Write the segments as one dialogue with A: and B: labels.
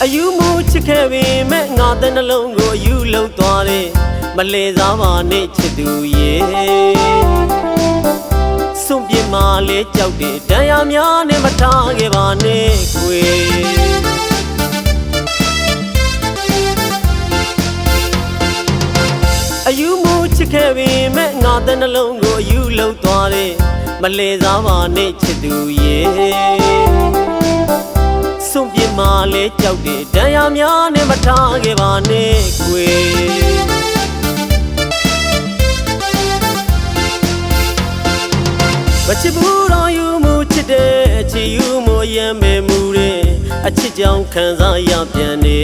A: အယူမှုချစ်ခဲ့ပေမဲ့ငါတဲ့နှလုံးကိုအယူလုံးသွားတယ်မလဲစားပါနဲ့ချစ်သူရဲ့စွန့်ပြစ်မှလဲကြောက်တယ်ဒဏ်ရာများနဲ့မထားခဲ့ပါနဲ့ကွယ်အယူမှုချစ်ခဲ့ပေမဲ့ငါတဲ့နှလုံးကိုအယူလုံးသွားတယ်မလဲစားပါနဲ့ချစ်သူရဲ့စွန့်ပြစ်မှလဲကြောက်တယ်ဒဏ်ရာများနဲ့မထားခဲ့ပါနဲ့ကွယ်မချစ်ဘူးတော့ယူမှုချစ်တဲ့အချစ်ယူမှုရမ်းပဲမှုတဲ့အချစ်ကြောင့်ခံစားရပြန်နေ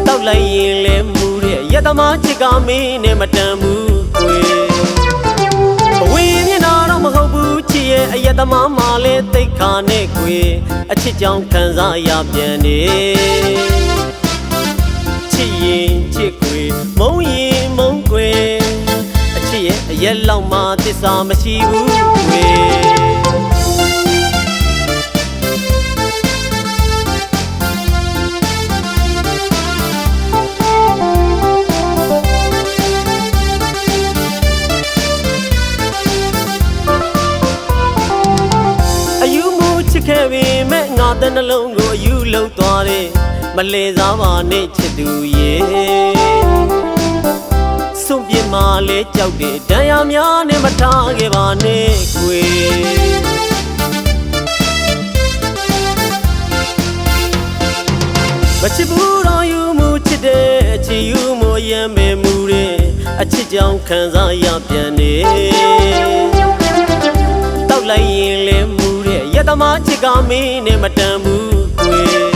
A: တောက်လိုက်ရင်လဲမှုတဲ့ရတမချစ်ကမင်းနဲ့မတန်ဘူးကွယ်အဝေးမျက်နှာတော့မဟုတ်ဘူးချစ်ရဲ့အရတမမှလဲသိခါနဲ့ကွယ်အချစ်ကြောင့်ခံစားရပြန်နေချစ်ရင်ချစ်ကွယ်မုန်းရင်မုန်းကွယ်အရက်လောက်မှသစ္စာမရှိဘူးကွယ်အယူမှုချစ်ခဲ့ပေမဲ့ငါတဲ့နှလုံးကိုအယူလုံးသွားတယ်မလဲစားပါနဲ့ချစ်သူရဲ့စွန့်ပြစ်မှလဲကြောက်တယ်ဒဏ်ရာများနဲ့မထားခဲ့ပါနဲ့ကွယ်မချစ်ဘူးတော့ယူမှုချစ်တဲ့အချစ်ယူမှုရမ်းပဲမှုတဲ့အချစ်ကြောင့်ခံစားရပြန်နေတောက်လိုက်ရင်လဲမှုတဲ့ရတမချစ်ကမင်းနဲ့မတန်ဘူးကွယ်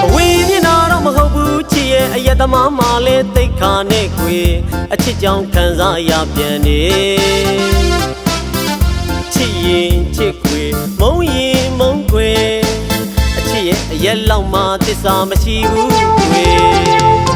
A: အဝေးမျက်နှာတော့မဟုတ်ဘူးချစ်ရဲ့အရတမမှလဲသိခါနဲ့ကွယ်အချစ်ကြောင့်ခံစားရပြန်နေချစ်ရင်ချစ်ကွယ်မုန်းရင်မုန်းကွယ်အချစ်ရဲ့အရက်လောက်မှသစ္စာမရှိဘူးကွယ်